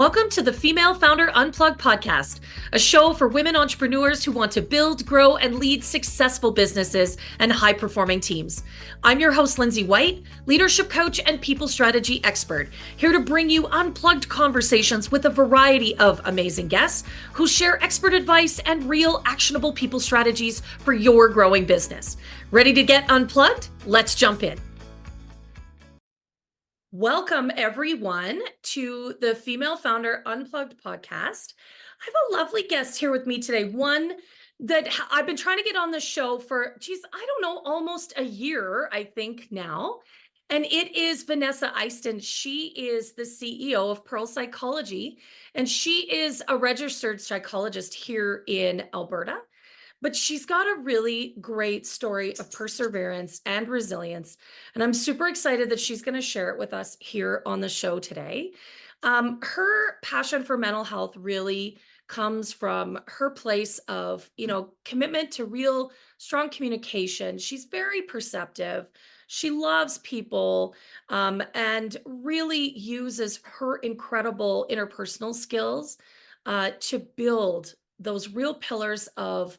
Welcome to the Female Founder Unplugged podcast, a show for women entrepreneurs who want to build, grow, and lead successful businesses and high-performing teams. I'm your host, Lindsay White, leadership coach and people strategy expert, here to bring you unplugged conversations with a variety of amazing guests who share expert advice and real actionable people strategies for your growing business. Ready to get unplugged? Let's jump in. Welcome, everyone, to the Female Founder Unplugged podcast. I have a lovely guest here with me today, one that I've been trying to get on the show for, I don't know, almost a year, I think now. And it is Vanessa Iceton. She is the CEO of Pearl Psychology, and she is a registered psychologist here in Alberta. But she's got a really great story of perseverance and resilience. And I'm super excited that she's going to share it with us here on the show today. Her passion for mental health really comes from her place of, commitment to real strong communication. She's very perceptive. She loves people, and really uses her incredible interpersonal skills to build those real pillars of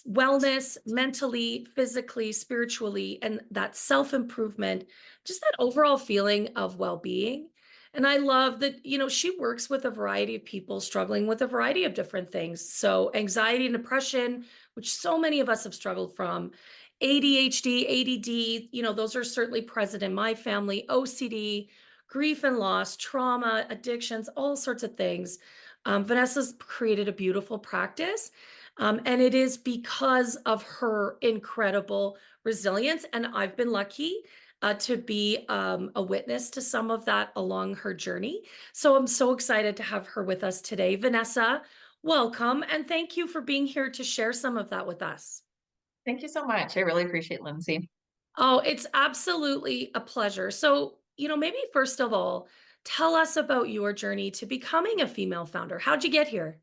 wellness, mentally, physically, spiritually, and that self-improvement, just that overall feeling of well-being. And I love that, she works with a variety of people struggling with a variety of different things. So anxiety and depression, which so many of us have struggled from, ADHD, ADD, those are certainly present in my family, OCD, grief and loss, trauma, addictions, all sorts of things. Vanessa's created a beautiful practice. And it is because of her incredible resilience. And I've been lucky to be a witness to some of that along her journey. So I'm so excited to have her with us today. Vanessa, welcome. And thank you for being here to share some of that with us. Thank you so much. I really appreciate Lindsay. Oh, it's absolutely a pleasure. So, maybe first of all, tell us about your journey to becoming a female founder. How'd you get here?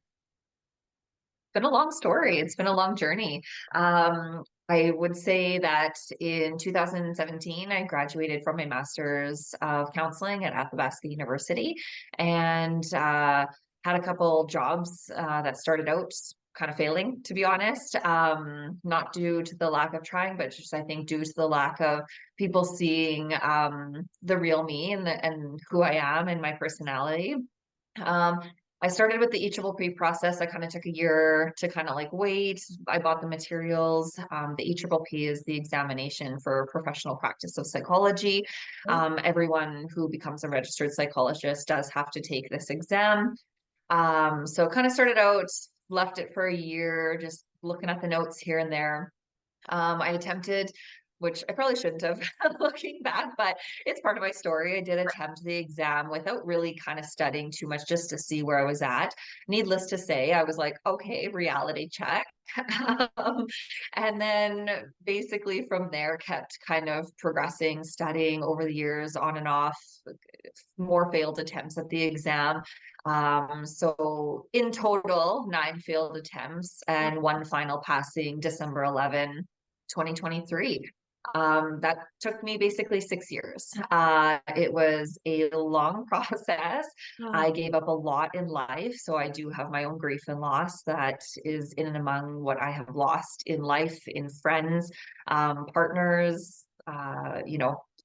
Been a long story. It's been a long journey. I would say that in 2017, I graduated from my master's of counseling at 𝒂𝒏𝒆𝒔𝒂 University and had a couple jobs that started out kind of failing, to be honest, not due to the lack of trying, but just I think due to the lack of people seeing the real me and who I am and my personality. Um, I started with the 𝒘𝒊𝒕𝒉 process. I kind of took a year to kind of like wait. I bought the materials. The 𝒘𝒊𝒕𝒉 is the examination for professional practice of psychology. Everyone who becomes a registered psychologist does have to take this exam. So kind of started out, left it for a year, just looking at the notes here and there. I attempted, which I probably shouldn't have looking back, but it's part of my story. I did attempt the exam without really kind of studying too much just to see where I was at. Needless to say, I was like, okay, reality check. And then basically from there kept kind of progressing, studying over the years on and off, more failed attempts at the exam. So in total, 9 failed attempts and one final passing December 2023. That took me basically 6 years. It was a long process. I gave up a lot in life, so I do have my own grief and loss that is in and among what I have lost in life, in friends, partners,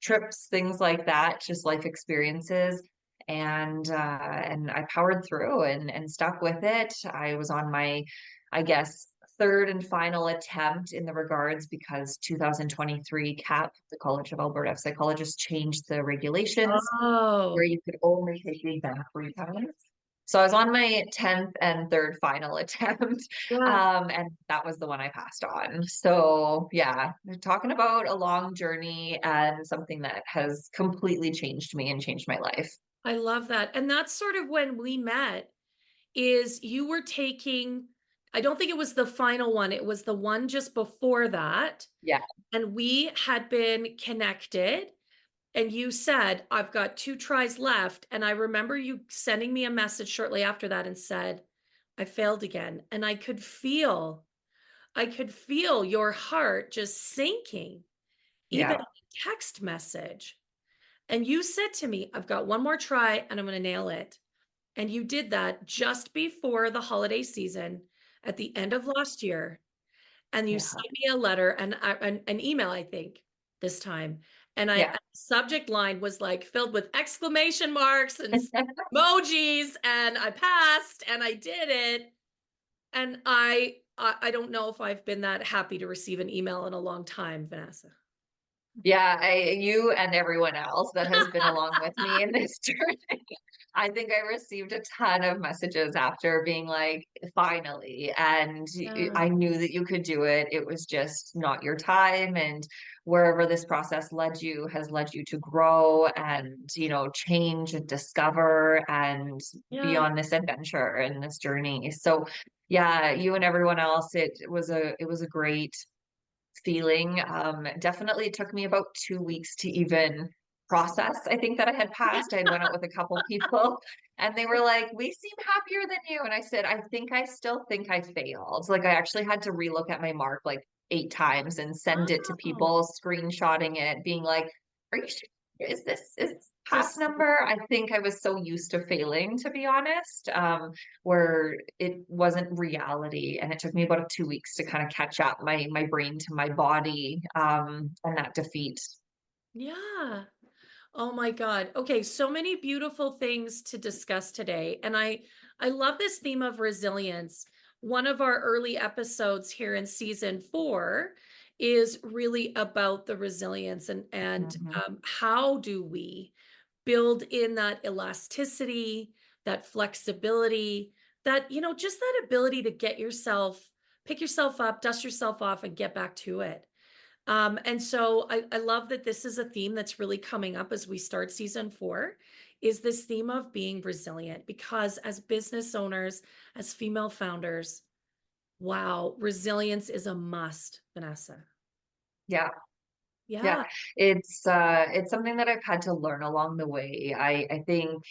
trips, things like that, just life experiences. And I powered through and stuck with it. I was on my, I guess, third and final attempt in the regards because 2023 CAP, the College of Alberta Psychologists, changed the regulations where Oh, you could only take the exam 3 times. So I was on my 10th and third final attempt, yeah. and that was the one I passed on. So yeah, we're talking about a long journey and something that has completely changed me and changed my life. I love that. And that's sort of when we met is you were taking, I don't think it was the final one, it was the one just before that. Yeah. And we had been connected and you said, I've got 2 tries left. And I remember you sending me a message shortly after that and said, I failed again. And I could feel your heart just sinking, even in Yeah. a text message. And you said to me, I've got one more try and I'm going to nail it. And you did that just before the holiday season at the end of last year. And you Yeah. sent me a letter and an email, I think, this time. And Yeah. subject line was like filled with exclamation marks and emojis, and I passed and I did it. And I don't know if I've been that happy to receive an email in a long time, Vanessa. Yeah, you and everyone else that has been along with me in this journey. I think I received a ton of messages after being like, finally. And Yeah. I knew that you could do it. It was just not your time. And wherever this process led you has led you to grow and, change and discover and be Yeah. on this adventure and this journey. So yeah, you and everyone else, it was a great feeling. Definitely took me about 2 weeks to even process. I think that I had passed. I had went out with a couple people and they were like, "We seem happier than you." And I said, I still think I failed. Like I actually had to relook at my mark like 8 times and send it to Oh, people, screenshotting it, being like, "Are you sure? Is pass just number?" I think I was so used to failing, to be honest, where it wasn't reality. And it took me about 2 weeks to kind of catch up my brain to my body, and that defeat. yeah. Oh my God. Okay, so many beautiful things to discuss today. And I love this theme of resilience. One of our early episodes here in season 4 is really about the resilience and Mhm. how do we build in that elasticity, that flexibility, that just that ability to pick yourself up, dust yourself off and get back to it. And so I love that this is a theme that's really coming up as we start season 4, is this theme of being resilient. Because as business owners, as female founders, wow, resilience is a must, Vanessa. Yeah. Yeah, Yeah. it's something that I've had to learn along the way. I think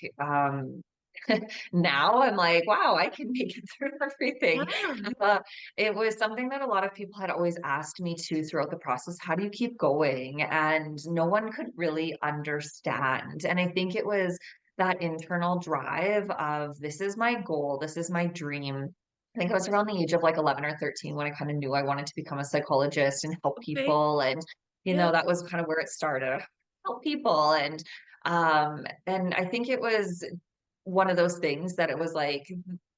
now I'm like, wow, I can make it through everything. Yeah. Uh, it was something that a lot of people had always asked me to throughout the process. How do you keep going? And no one could really understand. And I think it was that internal drive of this is my goal, this is my dream. I think I was around the age of like 11 or 13 when I kind of knew I wanted to become a psychologist and help Okay. people. And Yeah. that was kind of where it started. Help people. And I think it was one of those things that it was like,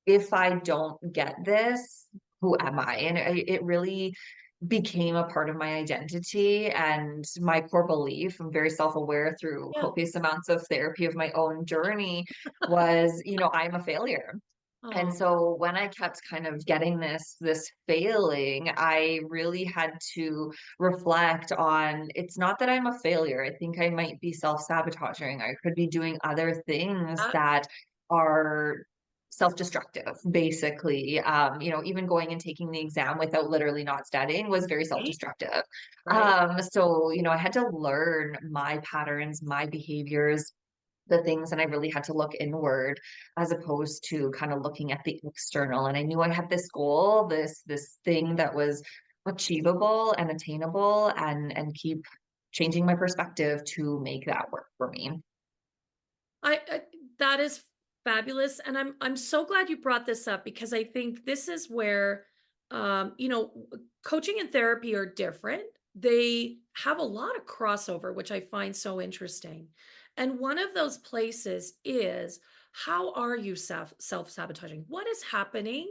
if I don't get this, who am I? And it really became a part of my identity and my core belief. I'm very self-aware through Yeah. copious amounts of therapy of my own journey was, I'm a failure. And Oh, so when I kept kind of getting this failing, I really had to reflect on, it's not that I'm a failure. I think I might be self-sabotaging. I could be doing other things that, that are self-destructive, basically. Even going and taking the exam without literally not studying was very right. self-destructive. Right. So, I had to learn my patterns, my behaviors, the things, and I really had to look inward as opposed to kind of looking at the external. And I knew I had this goal, this thing that was achievable and attainable, and keep changing my perspective to make that work for me. I that is fabulous, and I'm so glad you brought this up because I think this is where coaching and therapy are different. They have a lot of crossover, which I find so interesting. And one of those places is, how are you self-sabotaging? What is happening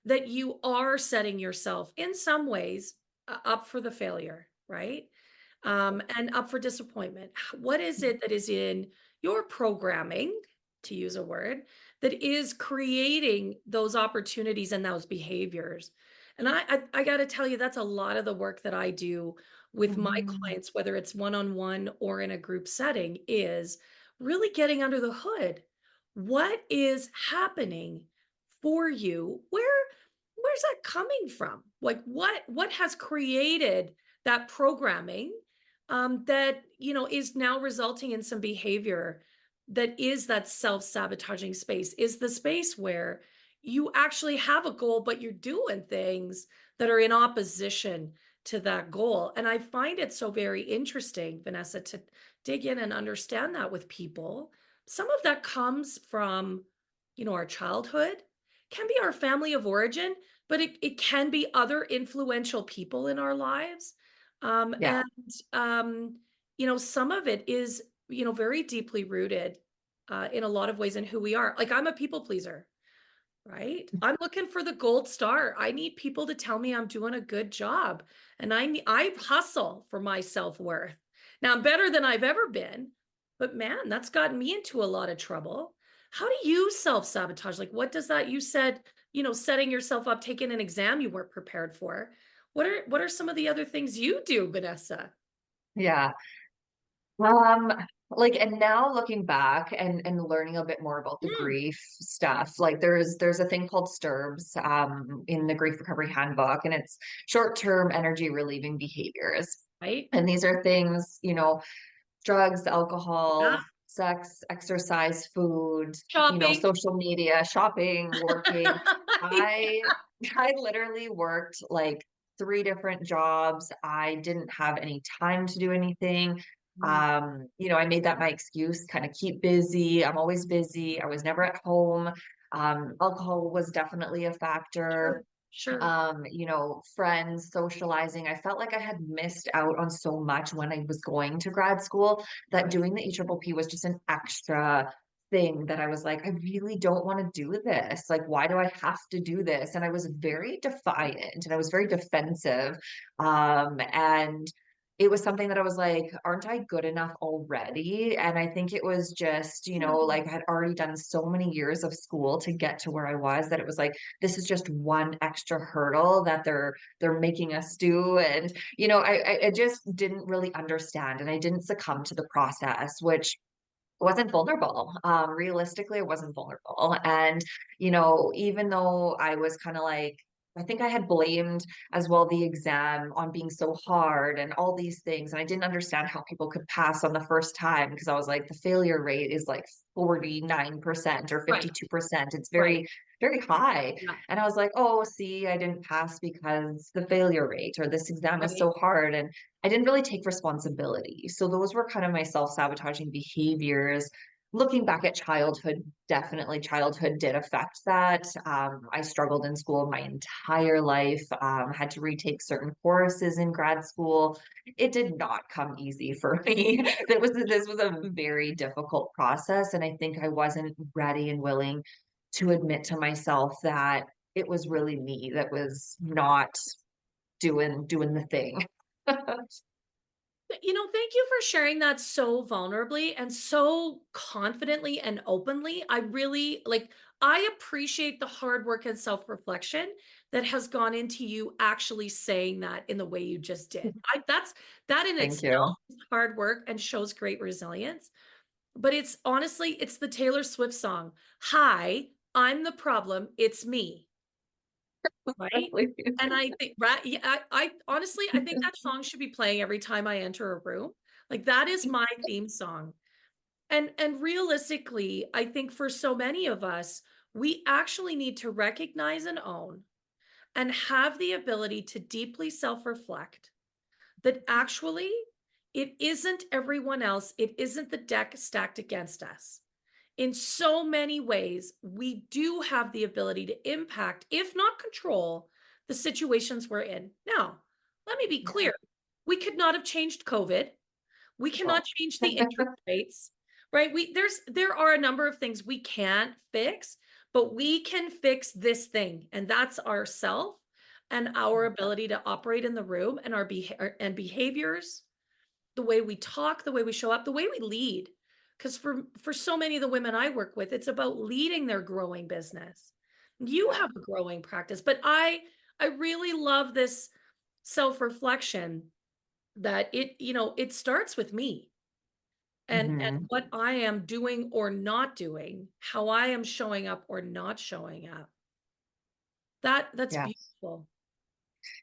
that you are setting yourself in some ways up for the failure, right? And up for disappointment. What is it that is in your programming, to use a word, that is creating those opportunities and those behaviors? And I got to tell you, that's a lot of the work that I do with my Mhm. clients, whether it's one-on-one or in a group setting, is really getting under the hood. What is happening for you? Where's that coming from? Like what has created that programming that is now resulting in some behavior that is that self-sabotaging space, is the space where you actually have a goal but you're doing things that are in opposition to that goal. And I find it so very interesting, Vanessa, to dig in and understand that with people. Some of that comes from our childhood, can be our family of origin, but it can be other influential people in our lives. Yeah. And, some of it is, very deeply rooted in a lot of ways in who we are. Like, I'm a people pleaser. Right? I'm looking for the gold star. I need people to tell me I'm doing a good job. And I hustle for my self-worth. Now I'm better than I've ever been, but man, that's gotten me into a lot of trouble. How do you self-sabotage? Like what does that you said, setting yourself up, taking an exam you weren't prepared for. What are some of the other things you do, Vanessa? Yeah. Um, and now looking back and learning a bit more about the Mm, grief stuff, like there's a thing called STIRBs in the Grief Recovery Handbook, and it's short-term energy relieving behaviors. right? And these are things, drugs, Yeah. alcohol, sex, exercise, food, Shopping. social media, shopping, working. I I literally worked like three different jobs. I didn't have any time to do anything. Mm, I made that my excuse, kind of keep busy. I'm always busy. I was never at home. Alcohol was definitely a factor. sure. Sure. Friends, socializing. I felt like I had missed out on so much when I was going to grad school that Right. doing the 𝒂𝒏𝒏 was just an extra thing that I was like, I really don't want to do this. Like, why do I have to do this? And I was very defiant and I was very defensive. And it was something that I was like, aren't I good enough already? And I think it was just, Mm, like I had already done so many years of school to get to where I was that it was like, this is just one extra hurdle that they're making us do. And I just didn't really understand, and I didn't succumb to the process, which wasn't vulnerable. Realistically, I wasn't vulnerable. And, even though I was kind of like, I think I had blamed as well the exam on being so hard and all these things. And I didn't understand how people could pass on the first time because I was like, the failure rate is like 49% or right. 52%. It's Right. very, very high. Yeah. And I was like, oh, see, I didn't pass because the failure rate or this exam is Right. so hard. And I didn't really take responsibility. So those were kind of my self-sabotaging behaviors. Looking back at childhood, definitely childhood did affect that. I struggled in school my entire life, had to retake certain courses in grad school. It did not come easy for me. This was a very difficult process. And I think I wasn't ready and willing to admit to myself that it was really me that was not doing the thing. Thank you for sharing that so vulnerably and so confidently and openly. I really I appreciate the hard work and self-reflection that has gone into you actually saying that in the way you just did. That in Thank itself you. is hard work and shows great resilience. But it's honestly, it's the Taylor Swift song. Hi, I'm the problem. It's me. Right? And I think right, yeah, I honestly, I think that song should be playing every time I enter a room. Like, that is my theme song. And realistically, I think for so many of us, we actually need to recognize and own and have the ability to deeply self-reflect that actually it isn't everyone else, it isn't the deck stacked against us. In so many ways, we do have the ability to impact, if not control, the situations we're in. Now, let me be Yeah. clear. We could not have changed COVID. We cannot Well, change the interest rates, right? There are a number of things we can't fix, but we can fix this thing, and that's ourself and our ability to operate in the room and and behaviors, the way we talk, the way we show up, the way we lead. Because for so many of the women I work with, it's about leading their growing business. You yeah. have a growing practice, but I really love this self-reflection that it starts with me and Mhm. what I am doing or not doing, how I am showing up or not showing up. That's Yeah. beautiful.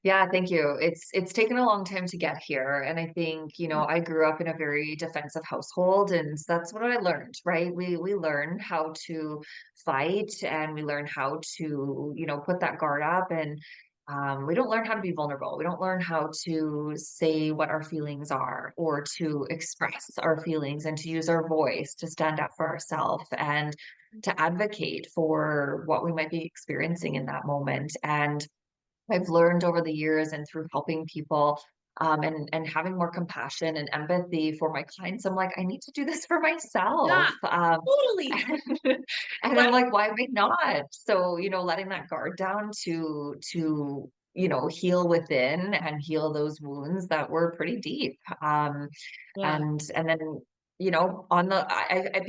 Yeah, thank you. It's taken a long time to get here. And I think, I grew up in a very defensive household, and that's what I learned, right? We learn how to fight, and we learn how to, put that guard up. And we don't learn how to be vulnerable. We don't learn how to say what our feelings are or to express our feelings and to use our voice to stand up for ourselves and to advocate for what we might be experiencing in that moment. And I've learned over the years and through helping people, and having more compassion and empathy for my clients, I'm like, I need to do this for myself. Yeah, totally. And I'm Right? like, why would not? So, letting that guard down to heal within and heal those wounds that were pretty deep. Yeah. And then on the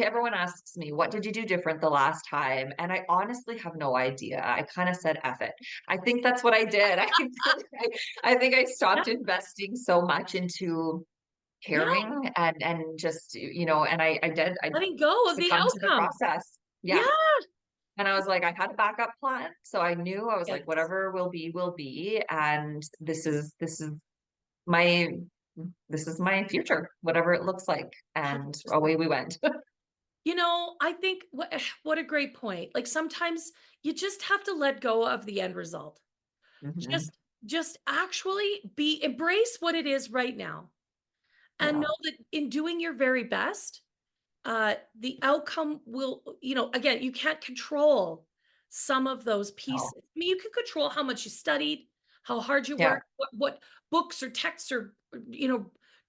everyone asks me, what did you do different the last time? And I honestly have no idea. I kind of said F it. I think that's what I did. I think I Yeah. stopped investing so much into Yeah. caring and just, and I Letting go of the succumbed to the outcome. process. Yeah. Yeah. And I was like, I had a backup plan. So I knew, I was like, Yes. whatever will be. And my, this is my future, whatever it looks like. And away 100%. we went. I think what a great point. Like sometimes you just have to let go of the end result. Mhm. Just actually embrace what it is right now and Yeah. know that in doing your very best, the outcome will, again, you can't control some of those No. pieces. I mean, you can control how much you studied, how hard you Yeah. worked, what books or texts or,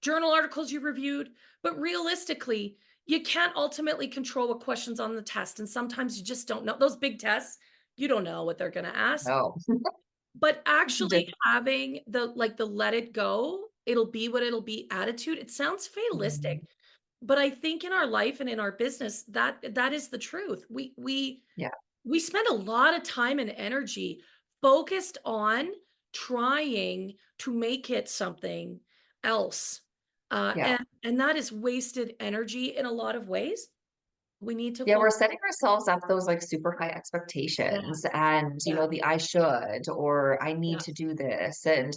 journal articles you reviewed. But realistically, you can't ultimately control what questions on the test. And sometimes you just don't know. Those big tests, you don't know what they're going to ask. No. But actually Just having the let it go, it'll be what it'll be attitude, it sounds mhm. fatalistic, but I think in our life and in our business, that is the truth. Yeah. We spend a lot of time and energy focused on trying to make it something else. Yeah. And that is wasted energy in a lot of ways. We need to Yeah, we're focus. setting ourselves up those like super high Yeah, expectations and, yeah, the I should or I need yeah. to do this. And,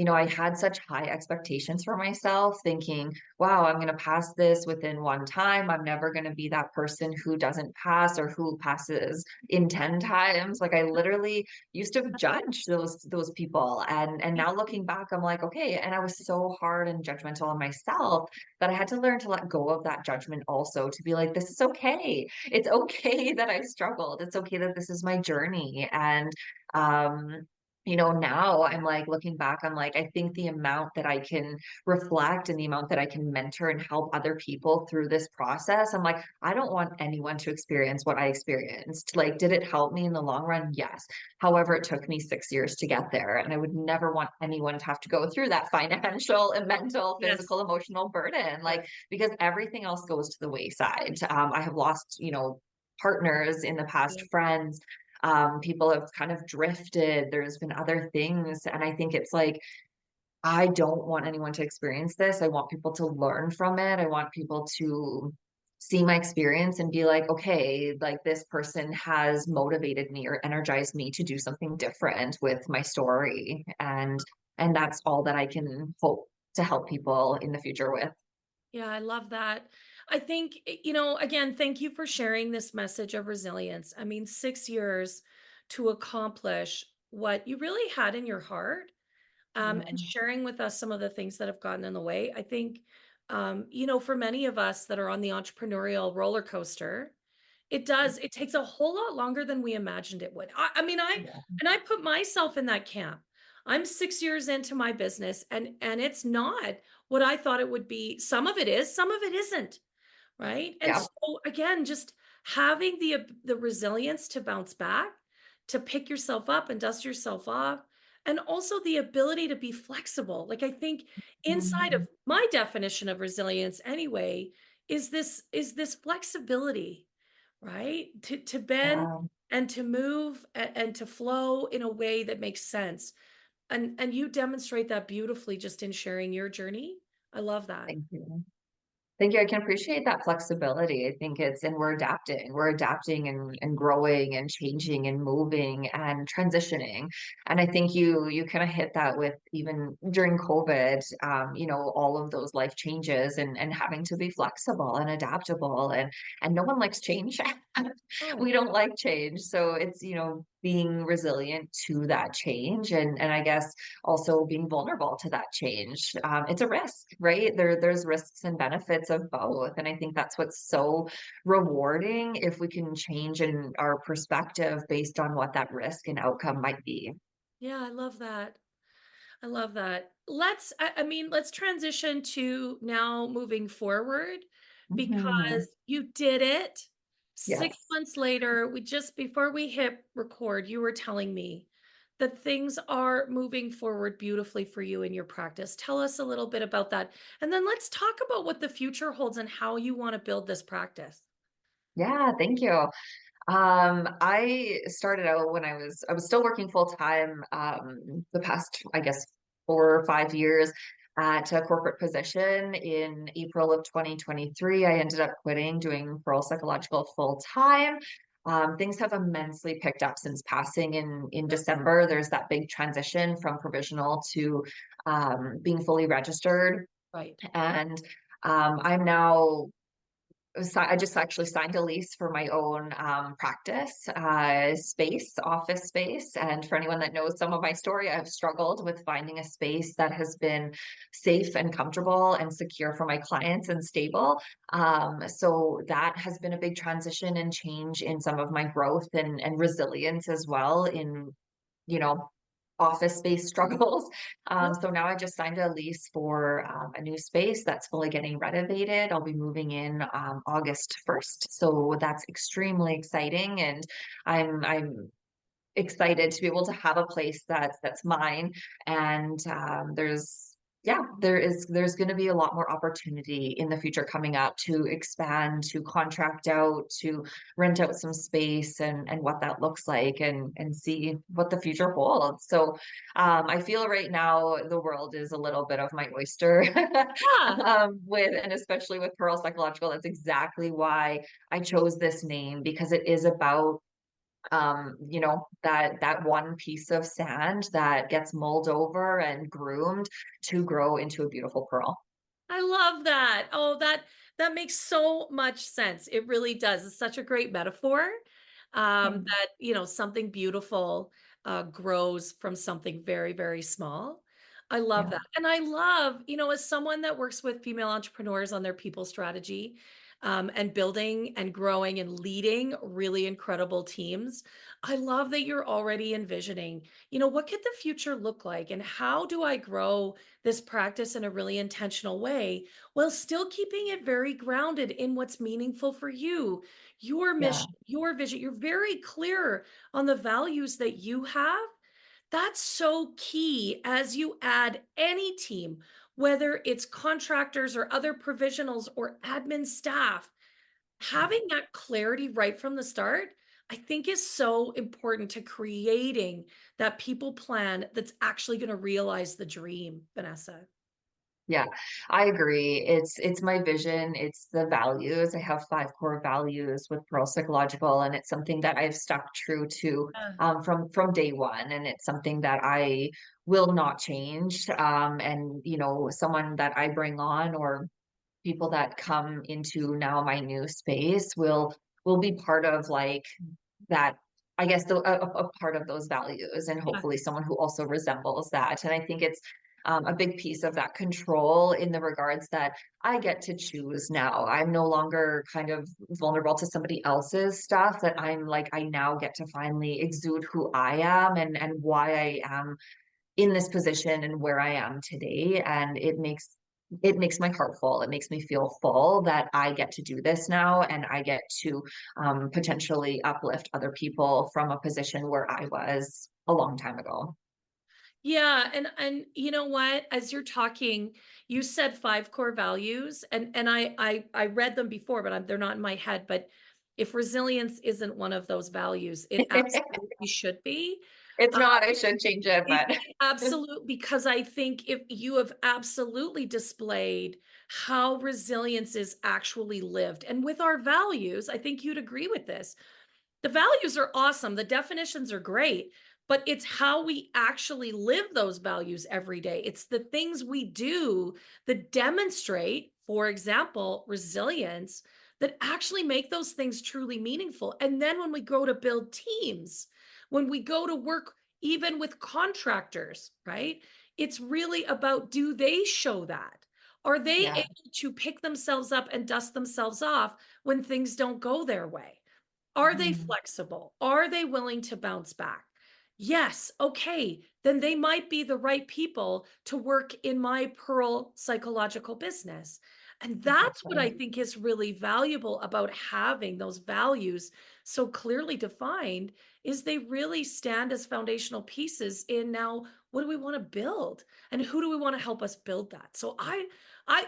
I had such high expectations for myself, thinking, wow, I'm going to pass this within one time. I'm never going to be that person who doesn't pass or who passes in 10 times. Like I literally used to judge those people. And Yeah. now looking back, I'm like, okay. And I was so hard and judgmental on myself that I had to learn to let go of that judgment also to be like, this is okay. It's okay that I struggled. It's okay that this is my journey. And, um, now I'm like looking back, I'm like, I think the amount that I can reflect and the amount that I can mentor and help other people through this process, I'm like, I don't want anyone to experience what I experienced. Like, did it help me in the long run? Yes. However, it took me 6 years to get there. And I would never want anyone to have to go through that financial and mental, Yes. physical, emotional burden. Like, Yes. because everything else goes to the wayside. I have lost, partners in the past, Yeah. friends. People have kind of drifted. There's been other things. And I think it's like, I don't want anyone to experience this. I want people to learn from it. I want people to see my experience and be like, okay, like this person has motivated me or energized me to do something different with my story. And that's all that I can hope to help people in the future with. Yeah, I love that. I think, again, thank you for sharing this message of resilience. I mean, 6 years to accomplish what you really had in your heart, and Yeah. sharing with us some of the things that have gotten in the way. I think, for many of us that are on the entrepreneurial roller coaster, it takes a whole lot longer than we imagined it would. Yeah. And I put myself in that camp. I'm 6 years into my business and it's not what I thought it would be. Some of it is, some of it isn't. Right. And Yeah. so again, just having the resilience to bounce back, to pick yourself up and dust yourself off, and also the ability to be flexible. Like I think inside of Mhm. my definition of resilience anyway, is this flexibility, right? To bend Yeah. and to move and to flow in a way that makes sense. And you demonstrate that beautifully just in sharing your journey. I love that. Thank you. Thank you. I can appreciate that flexibility. I think and we're adapting. We're adapting and growing and changing and moving and transitioning. And I think you kind of hit that with even during COVID, all of those life changes and having to be flexible and adaptable and no one likes change. Oh, We don't like change. So it's, being resilient to that change and I guess also being vulnerable to that change. It's a risk, right? There's risks and benefits of both. And I think that's what's so rewarding if we can change in our perspective based on what that risk and outcome might be. yeah, I love that. I love that. I mean, let's transition to now moving forward Mhm. because you did it. 6 Yes. months later, before we hit record, you were telling me that things are moving forward beautifully for you in your practice. Tell us a little bit about that. And then let's talk about what the future holds and how you want to build this practice. Yeah, thank you. I started out when I was still working full time, the past, I guess, 4 or 5 years at a corporate position. In April of 2023, I ended up quitting doing Pearl Psychological full time. Things have immensely picked up since passing in December. There's that big transition from provisional to being fully registered, Right. and I'm now I just actually signed a lease for my own practice space, office space. And for anyone that knows some of my story, I've struggled with finding a space that has been safe and comfortable and secure for my clients and stable. So that has been a big transition and change in some of my growth and resilience as well in you know, office space struggles. Yep. So now I just signed a lease for a new space that's fully getting renovated. I'll be moving in August 1st. So that's extremely exciting. And I'm excited to be able to have a place that's mine and there's going to be a lot more opportunity in the future coming up to expand, to contract out, to rent out some space and what that looks like and see what the future holds. So I feel right now the world is a little bit of my oyster Yeah. with and especially with Pearl Psychological. That's exactly why I chose this name, because it is about that one piece of sand that gets mulled over and groomed to grow into a beautiful pearl. I love that. Oh, that makes so much sense. It really does. It's such a great metaphor. Mm. That something beautiful grows from something very, very small. I love Yeah, that, and I love, as someone that works with female entrepreneurs on their people strategy, and building and growing and leading really incredible teams. I love that you're already envisioning, what could the future look like, and how do I grow this practice in a really intentional way while still keeping it very grounded in what's meaningful for you, your yeah, mission, your vision. You're very clear on the values that you have. That's so key as you add any team, whether it's contractors or other provisionals or admin staff. yeah. Having that clarity right from the start, I think is so important to creating that people plan that's actually going to realize the dream, Vanessa. Yeah, I agree. It's my vision, it's the values. I have 5 core values with Pearl Psychological, and it's something that I've stuck true to Yeah. from day one, and it's something that I will not change. And someone that I bring on or people that come into now my new space will be part of like that, I guess a part of those values, and Yeah. hopefully someone who also resembles that. And I think it's a big piece of that control in the regards that I get to choose now. I'm no longer kind of vulnerable to somebody else's stuff, that I'm like, I now get to finally exude who I am and why I am in this position and where I am today. And it makes my heart full. It makes me feel full that I get to do this now, and I get to potentially uplift other people from a position where I was a long time ago. Yeah, and you know what? As you're talking, you said 5 core values, and I read them before, but they're not in my head. But if resilience isn't one of those values, it absolutely should be. It's not, I should change it, It but absolute because I think if you have absolutely displayed how resilience is actually lived, and with our values, I think you'd agree with this. The values are awesome, the definitions are great, but it's how we actually live those values every day. It's the things we do that demonstrate, for example, resilience that actually make those things truly meaningful. And then when we go to build teams, when we go to work even with contractors, right? It's really about, do they show that? Are they Yeah. able to pick themselves up and dust themselves off when things don't go their way? Are they Mhm. flexible? Are they willing to bounce back? Yes. Okay. Then they might be the right people to work in my Pearl psychological business. And that's what I Exactly. think is really valuable about having those values so clearly defined, is they really stand as foundational pieces in, now what do we want to build and who do we want to help us build that? So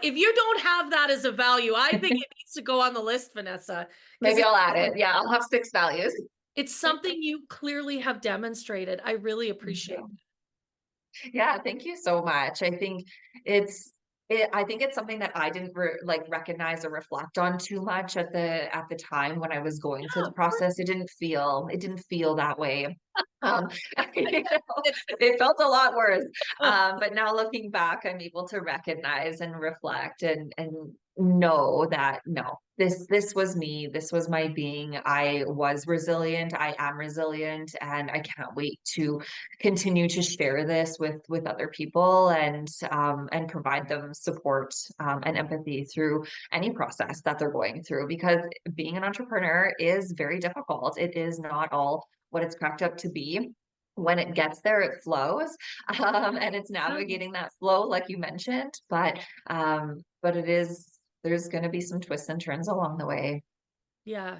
if you don't have that as a value, I think it needs to go on the list, Vanessa, because Maybe I'll add it. Yeah, I'll have 6 values. it's something you clearly have demonstrated. I really Thank appreciate. you. Yeah, thank you so much. I think I think it's something that I didn't recognize or reflect on too much at the time when I was going through Yeah, the of course. process. It didn't feel that way. Um, you know, It- it felt a lot worse. But now looking back, I'm able to recognize and reflect and know that no, this was me. This was my being. I was resilient. I am resilient, and I can't wait to continue to share this with other people and provide them support and empathy through any process that they're going through, because being an entrepreneur is very difficult. It is not all what it's cracked up to be. When it gets there, it flows, and it's yeah. navigating that flow, like you mentioned. But it is, there's going to be some twists and turns along the way. Yeah.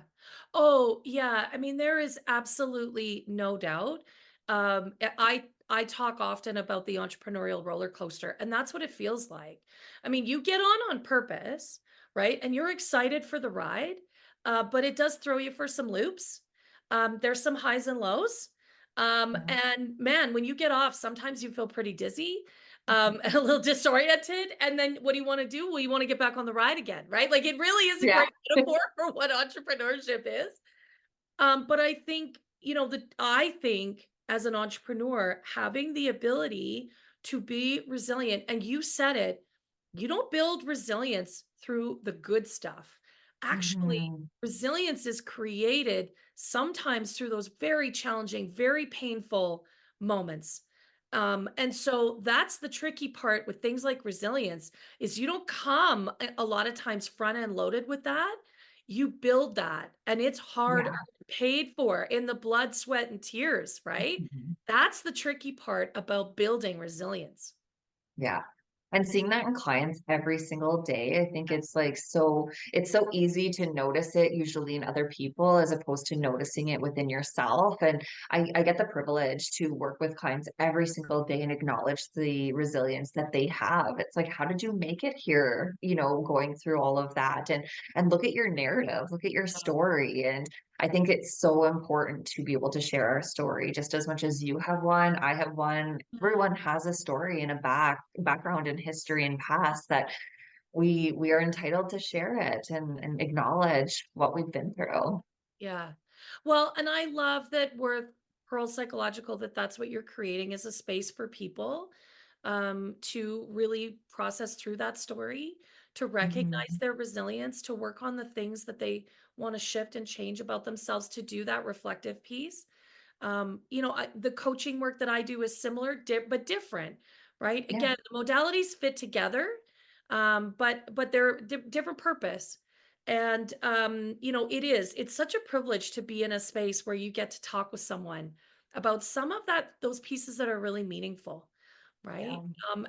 Oh, yeah. I mean, there is absolutely no doubt. I talk often about the entrepreneurial roller coaster, and that's what it feels like. I mean, you get on purpose, right? And you're excited for the ride, but it does throw you for some loops. There's some highs and lows. Yeah. And man, when you get off, sometimes you feel pretty dizzy, and a little disoriented. And then what do you want to do? Well, you want to get back on the ride again, right? Like it really is a Yeah. great metaphor for what entrepreneurship is. But I think, I think as an entrepreneur, having the ability to be resilient, and you said it, you don't build resilience through the good stuff. Actually, Mhm. resilience is created sometimes through those very challenging, very painful moments. And so that's the tricky part with things like resilience, is you don't come a lot of times front end loaded with that. You build that, and it's hard, Yeah. paid for in the blood, sweat, and tears, right? Mhm. That's the tricky part about building resilience. Yeah. And seeing that in clients every single day, I think Yes. it's so easy to notice it usually in other people as opposed to noticing it within yourself. And I get the privilege to work with clients every single day and acknowledge the resilience that they have. It's like, how did you make it here? Going through all of that and look at your narrative, look at your story. And I think it's so important to be able to share our story just as much as you have one, I have one. Everyone has a story and a background and history and past that we are entitled to share it and acknowledge what we've been through. Yeah. Well, and I love that we're Pearl Psychological, that that's what you're creating, is a space for people to really process through that story, to recognize Mhm. their resilience, to work on the things that they want to shift and change about themselves, to do that reflective piece. The coaching work that I do is similar, but different, right? Yeah. Again, the modalities fit together, but they're different purpose. And it's such a privilege to be in a space where you get to talk with someone about some of those pieces that are really meaningful, right? Yeah.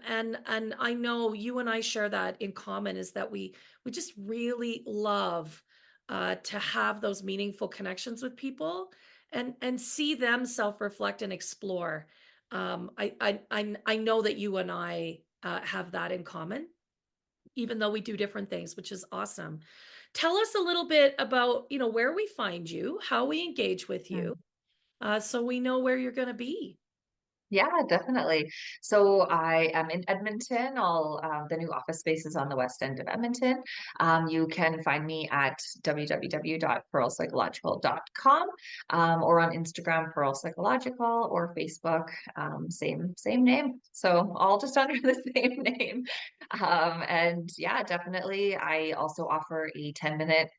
And I know you and I share that in common, is that we just really love to have those meaningful connections with people and see them self-reflect and explore. I know that you and I have that in common, even though we do different things, which is awesome. Tell us a little bit about, where we find you, how we engage with Yeah. you, so we know where you're going to be. Yeah, definitely. So I am in Edmonton. The new office space is on the west end of Edmonton. You can find me at www.pearlpsychological.com, or on Instagram, Pearl Psychological, or Facebook, same name. So all just under the same name. And yeah, definitely. I also offer a 10-minute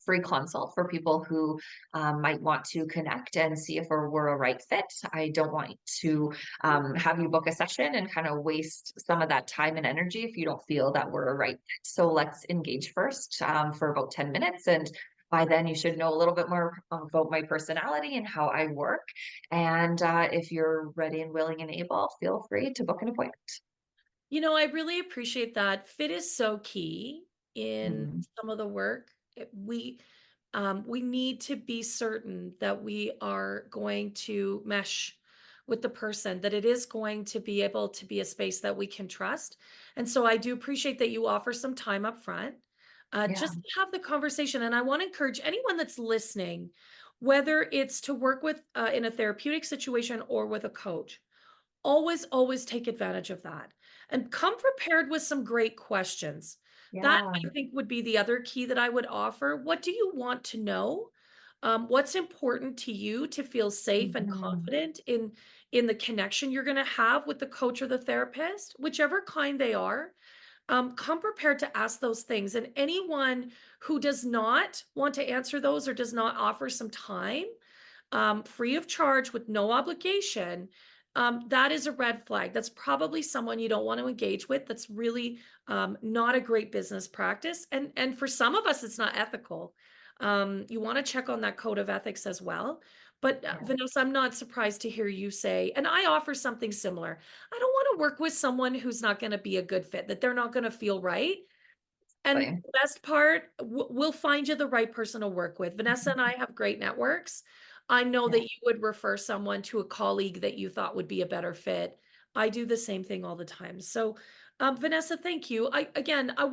free consult for people who might want to connect and see if we're a right fit. I don't want to have you book a session and kind of waste some of that time and energy if you don't feel that we're a right fit. So let's engage first for about 10 minutes. And by then you should know a little bit more about my personality and how I work. And if you're ready and willing and able, feel free to book an appointment. I really appreciate that. Fit is so key in Mhm. some of the work. We need to be certain that we are going to mesh with the person, that it is going to be able to be a space that we can trust. And so I do appreciate that you offer some time up front, Yeah. just to have the conversation. And I want to encourage anyone that's listening, whether it's to work with in a therapeutic situation or with a coach, always take advantage of that and come prepared with some great questions. That Yeah. I think would be the other key that I would offer. What do you want to know? What's important to you to feel safe and Mhm. confident in the connection you're going to have with the coach or the therapist, whichever kind they are. Come prepared to ask those things. And anyone who does not want to answer those or does not offer some time, free of charge with no obligation, that is a red flag. That's probably someone you don't want to engage with. That's really not a great business practice. And for some of us, it's not ethical. You want to check on that code of ethics as well. But Yeah. Vanessa, I'm not surprised to hear you say, and I offer something similar. I don't want to work with someone who's not going to be a good fit, that they're not going to feel right. And Exactly. the best part, we'll find you the right person to work with. Vanessa and I have great networks. I know Yeah. that you would refer someone to a colleague that you thought would be a better fit. I do the same thing all the time. So, Vanessa, thank you. I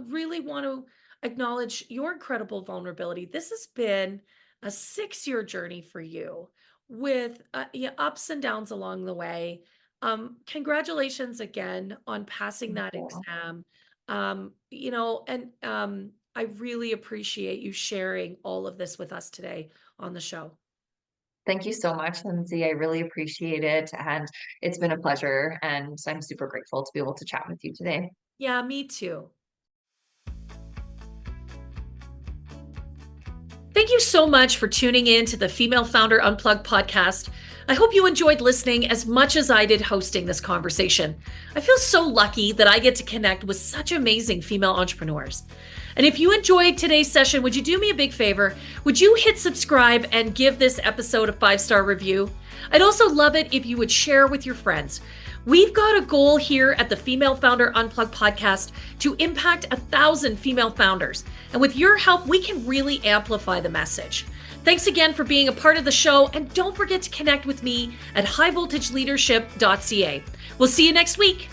really want to acknowledge your incredible vulnerability. This has been a 6-year journey for you with yeah, ups and downs along the way. Congratulations again on passing Thank that you. exam. And I really appreciate you sharing all of this with us today on the show. Thank you so much, Lindsay. I really appreciate it. And it's been a pleasure. And I'm super grateful to be able to chat with you today. Yeah, me too. Thank you so much for tuning in to the Female Founder Unplugged podcast. I hope you enjoyed listening as much as I did hosting this conversation. I feel so lucky that I get to connect with such amazing female entrepreneurs. And if you enjoyed today's session, would you do me a big favor? Would you hit subscribe and give this episode a 5-star review? I'd also love it if you would share with your friends. We've got a goal here at the Female Founder Unplugged podcast to impact 1,000 female founders. And with your help, we can really amplify the message. Thanks again for being a part of the show. And don't forget to connect with me at highvoltageleadership.ca. We'll see you next week.